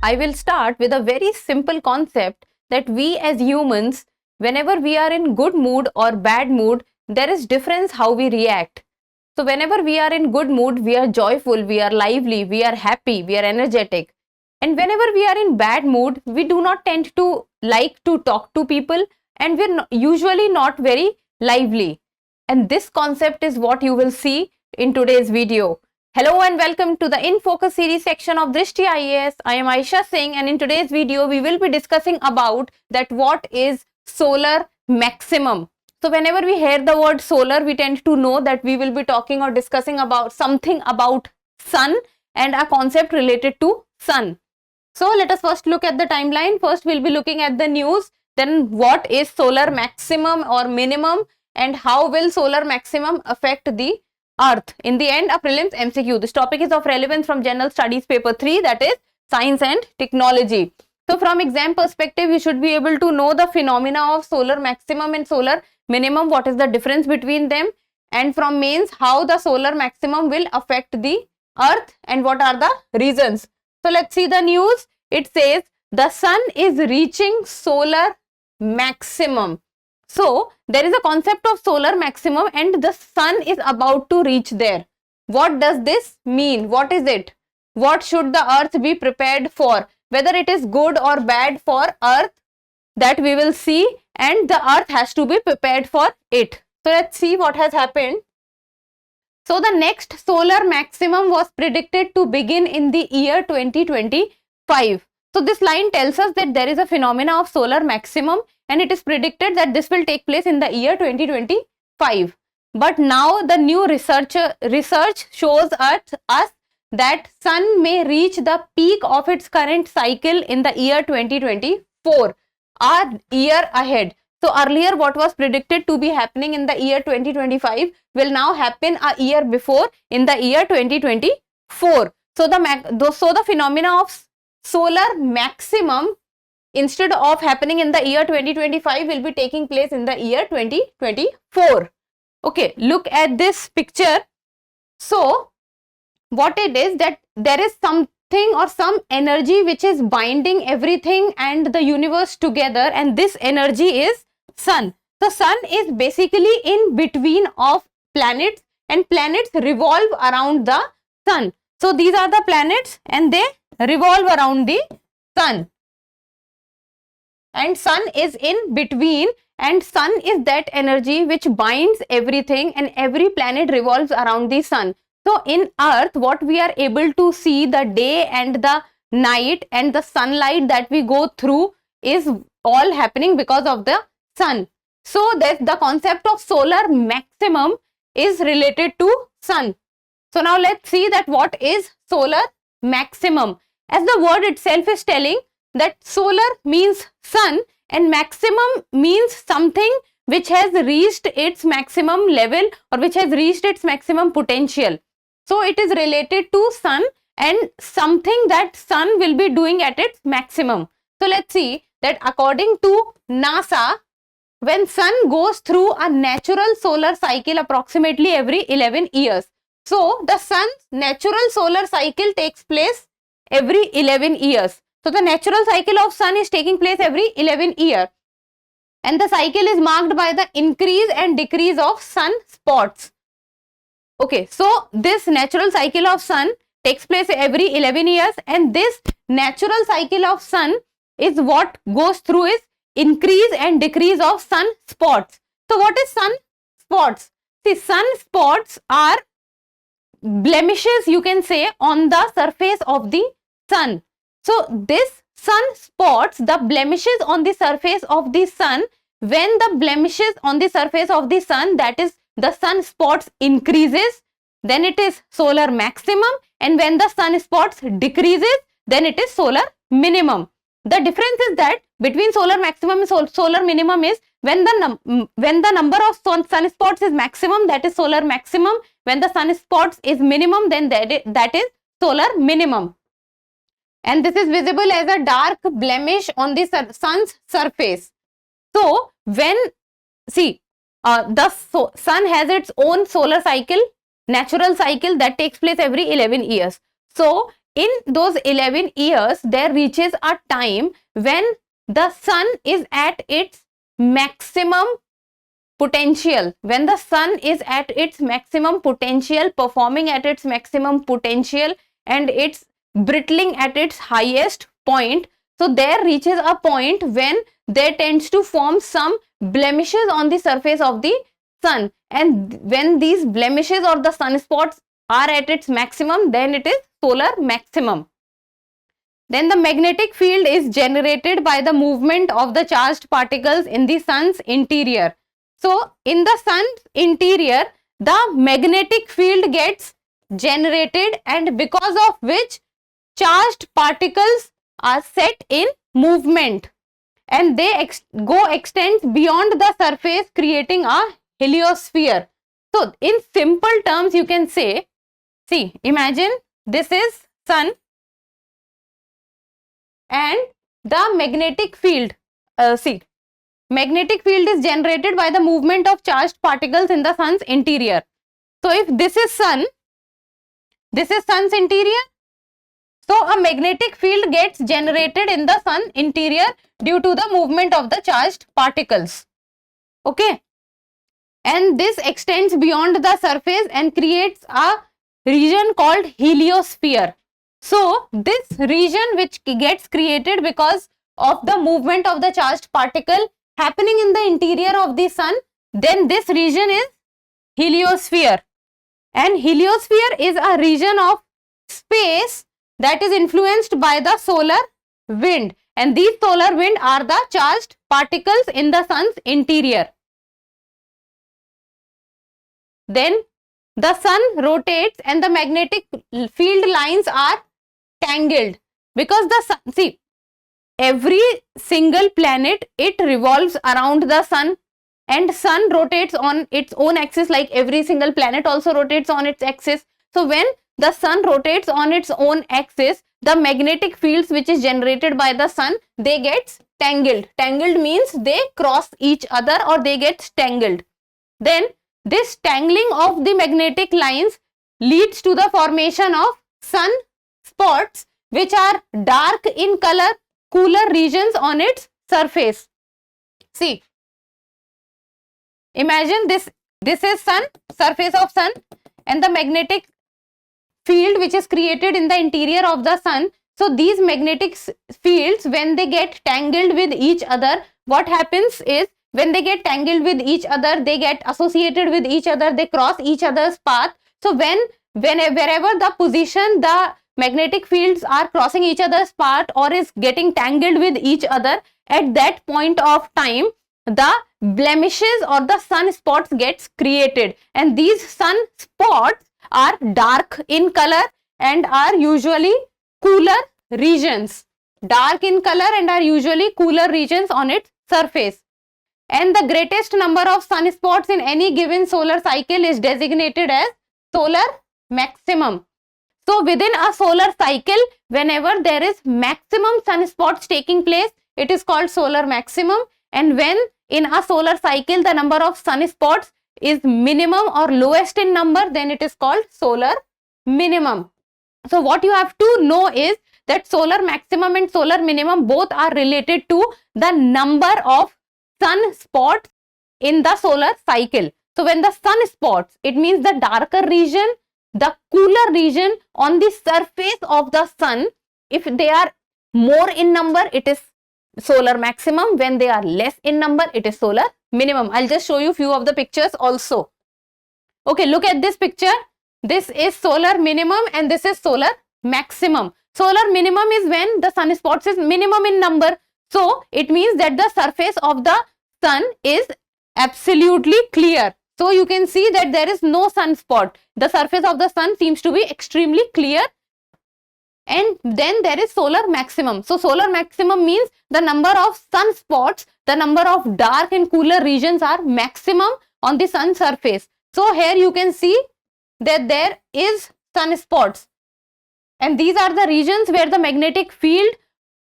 I will start with a very simple concept that we as humans, whenever we are in good mood or bad mood, there is difference how we react. So whenever we are in good mood, we are joyful, we are lively, we are happy, we are energetic. And whenever we are in bad mood, we do not tend to like to talk to people, and we're usually not very lively. And this concept is what you will see in today's video. Hello and welcome to the In Focus series section of Drishti IAS. I am Aisha Singh, and in today's video we will be discussing about that what is solar maximum. So whenever we hear the word solar, we tend to know that we will be talking or discussing about something about sun and a concept related to sun. So let us first look at the timeline. First we'll be looking at the news, then what is solar maximum or minimum, and how will solar maximum affect the Earth. In the end, a prelims MCQ. This topic is of relevance from General Studies paper 3, that is Science and Technology. So from exam perspective, you should be able to know the phenomena of solar maximum and solar minimum, what is the difference between them, and from mains, how the solar maximum will affect the Earth and what are the reasons. So let's see the news. It says the sun is reaching solar maximum. So there is a concept of solar maximum and the sun is about to reach there. What does this mean? What is it? What should the Earth be prepared for? Whether it is good or bad for Earth, that we will see, and the Earth has to be prepared for it. So let's see what has happened. So the next solar maximum was predicted to begin in the year 2025. So this line tells us that there is a phenomena of solar maximum and it is predicted that this will take place in the year 2025. But now the new research shows us that sun may reach the peak of its current cycle in the year 2024, a year ahead. So earlier what was predicted to be happening in the year 2025 will now happen a year before, in the year 2024. So the phenomena of solar maximum, instead of happening in the year 2025, will be taking place in the year 2024. Okay, look at this picture. So what it is, that there is something or some energy which is binding everything and the universe together, and this energy is sun. So sun is basically in between of planets, and planets revolve around the sun. So these are the planets and they revolve around the sun, and sun is in between, and sun is that energy which binds everything, and every planet revolves around the sun. So in Earth, what we are able to see, the day and the night and the sunlight that we go through, is all happening because of the sun. So that the concept of solar maximum is related to sun. So now let's see that what is solar maximum. As the word itself is telling, that solar means sun and maximum means something which has reached its maximum level or which has reached its maximum potential. So it is related to sun and something that sun will be doing at its maximum. So let's see that according to NASA, when sun goes through a natural solar cycle approximately every 11 years. So the sun's natural solar cycle takes place every 11 years. So the natural cycle of sun is taking place every 11 years. And the cycle is marked by the increase and decrease of sun spots. Okay, so this natural cycle of sun takes place every 11 years, and this natural cycle of sun is what goes through is increase and decrease of sun spots. So what is sun spots? See, sun spots are blemishes, you can say, on the surface of the sun. So this sun spots, the blemishes on the surface of the sun, when the blemishes on the surface of the sun, that is the sun spots, increases, then it is solar maximum, and when the sun spots decreases, then it is solar minimum. The difference is that between solar maximum and solar minimum is when the number of sun spots is maximum, that is solar maximum. When the sun spots is minimum, then that is solar minimum. And this is visible as a dark blemish on the sun's surface. So when, see, the sun has its own solar cycle, natural cycle that takes place every 11 years. So in those 11 years, there reaches a time when the sun is at its maximum potential. When the sun is at its maximum potential, performing at its maximum potential, and it's brittling at its highest point, so there reaches a point when there tends to form some blemishes on the surface of the sun, and when these blemishes or the sunspots are at its maximum, then it is solar maximum. Then the magnetic field is generated by the movement of the charged particles in the sun's interior. So in the sun's interior, the magnetic field gets generated, and because of which charged particles are set in movement, and they extends beyond the surface, creating a heliosphere. So in simple terms, you can say, see, imagine this is sun, and the magnetic field, magnetic field is generated by the movement of charged particles in the sun's interior. So if this is sun, this is sun's interior, so a magnetic field gets generated in the sun interior due to the movement of the charged particles. Okay, and this extends beyond the surface and creates a region called heliosphere. So this region which gets created because of the movement of the charged particle happening in the interior of the sun, then this region is heliosphere. And heliosphere is a region of space that is influenced by the solar wind, and these solar wind are the charged particles in the sun's interior. Then the sun rotates and the magnetic field lines are tangled, because the sun, see, every single planet, it revolves around the sun, and sun rotates on its own axis, like every single planet also rotates on its axis. So when the sun rotates on its own axis, the magnetic fields which is generated by the sun, they get tangled. Tangled means they cross each other or they get tangled. Then this tangling of the magnetic lines leads to the formation of sun spots, which are dark in color, cooler regions on its surface. See, imagine this is sun, surface of sun, and the magnetic field which is created in the interior of the sun. So these magnetic fields, when they get tangled with each other, what happens is, when they get tangled with each other, they get associated with each other, they cross each other's path. So wherever the position the magnetic fields are crossing each other's path or is getting tangled with each other, at that point of time, the blemishes or the sunspots gets created, and these sunspots are dark in color and are usually cooler regions. Dark in color and are usually cooler regions on its surface. And the greatest number of sunspots in any given solar cycle is designated as solar maximum. So within a solar cycle, whenever there is maximum sunspots taking place, it is called solar maximum. And when in a solar cycle the number of sunspots is minimum or lowest in number, then it is called solar minimum. So what you have to know is that solar maximum and solar minimum both are related to the number of sunspots in the solar cycle. So when the sunspots, it means the darker region, the cooler region on the surface of the sun, if they are more in number, it is solar maximum. When they are less in number, it is solar minimum. I'll just show you few of the pictures also. Okay, look at this picture. This is solar minimum and this is solar maximum. Solar minimum is when the sunspots is minimum in number. So it means that the surface of the sun is absolutely clear. So you can see that there is no sunspot. The surface of the sun seems to be extremely clear. And then there is solar maximum. So solar maximum means the number of sunspots, the number of dark and cooler regions are maximum on the sun surface. So here you can see that there is sunspots. And these are the regions where the magnetic field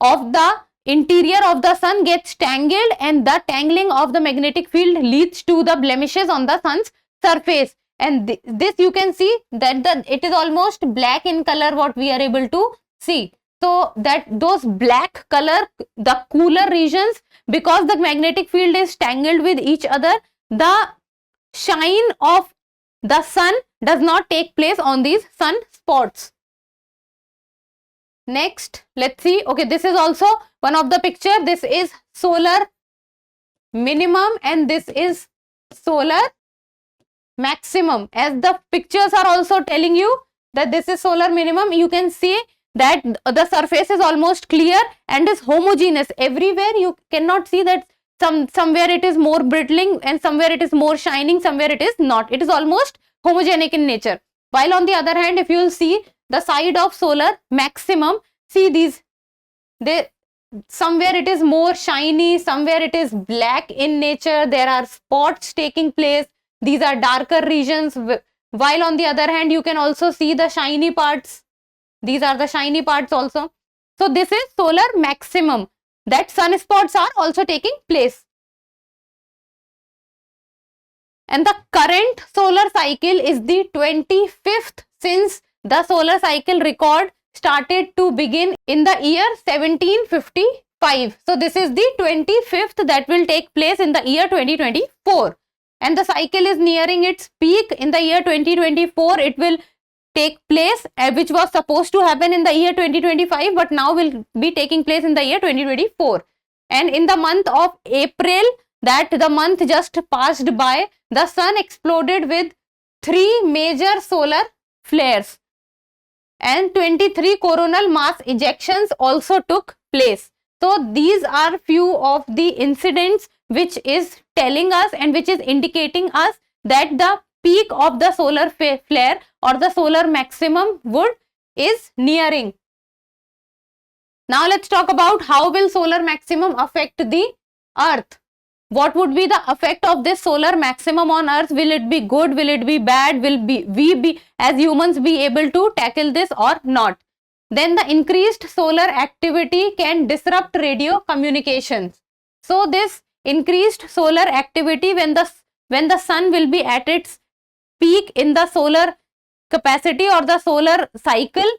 of the interior of the sun gets tangled, and the tangling of the magnetic field leads to the blemishes on the sun's surface. and this you can see that it is almost black in color, what we are able to see. So that those black color, the cooler regions, because the magnetic field is tangled with each other, the shine of the sun does not take place on these sun spots. Next, let's see. Okay, this is also one of the picture. This is solar minimum and this is solar maximum. As the pictures are also telling you that this is solar minimum, you can see that the surface is almost clear and is homogeneous. Everywhere you cannot see that somewhere it is more brittling and somewhere it is more shining, somewhere it is not. It is almost homogenic in nature. While on the other hand, if you will see the side of solar maximum, see these, somewhere it is more shiny, somewhere it is black in nature, there are spots taking place, these are darker regions. While on the other hand, you can also see the shiny parts, these are the shiny parts also. So this is solar maximum, that sunspots are also taking place. And the current solar cycle is the 25th since the solar cycle record started to begin in the year 1755. So this is the 25th that will take place in the year 2024. And the cycle is nearing its peak in the year 2024. It will take place, which was supposed to happen in the year 2025, but now will be taking place in the year 2024. And in the month of April, that the month just passed by, the sun exploded with 3 major solar flares and 23 coronal mass ejections also took place. So these are few of the incidents which is telling us and which is indicating us that the peak of the solar flare or the solar maximum is nearing. Now let's talk about how will solar maximum affect the earth. What would be the effect of this solar maximum on earth? Will it be good? Will it be bad? Will we be as humans be able to tackle this or not? Then the increased solar activity can disrupt radio communications. So this increased solar activity, when the sun will be at its peak in the solar capacity or the solar cycle,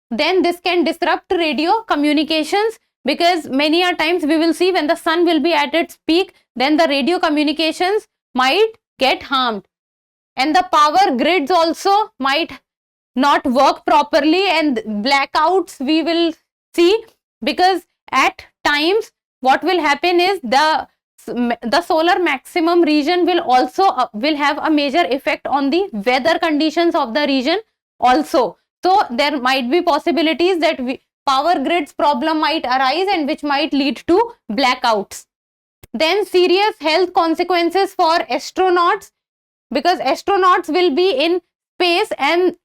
then this can disrupt radio communications, because many a times we will see when the sun will be at its peak, then the radio communications might get harmed and the power grids also might not work properly and blackouts we will see, because at times what will happen is the solar maximum region will also will have a major effect on the weather conditions of the region also. So there might be possibilities that power grids problem might arise and which might lead to blackouts. Then serious health consequences for astronauts, because astronauts will be in space and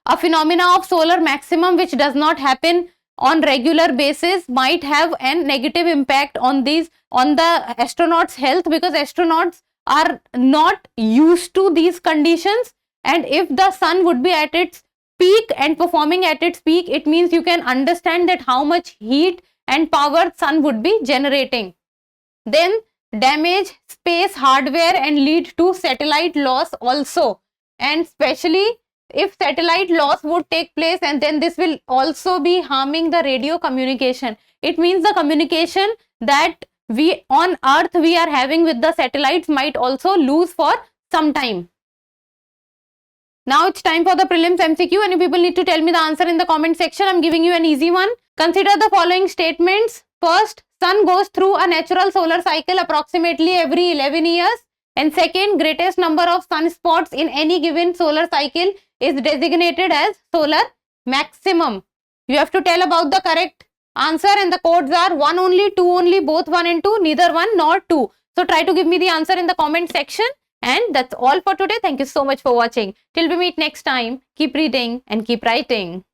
a phenomena of solar maximum which does not happen on regular basis might have a negative impact on the astronauts' health, because astronauts are not used to these conditions, and if the sun would be at its peak and performing at its peak, it means you can understand that how much heat and power sun would be generating. Then damage space hardware and lead to satellite loss also, and especially if satellite loss would take place, and then this will also be harming the radio communication. It means the communication that we on earth we are having with the satellites might also lose for some time. Now it's time for the prelims MCQ, and you people need to tell me the answer in the comment section. I'm giving you an easy one. Consider the following statements. First, sun goes through a natural solar cycle approximately every 11 years. And second, greatest number of sunspots in any given solar cycle is designated as solar maximum. You have to tell about the correct answer, and the codes are 1 only, 2 only, both 1 and 2, neither 1 nor 2. So try to give me the answer in the comment section. And that's all for today. Thank you so much for watching. Till we meet next time, keep reading and keep writing.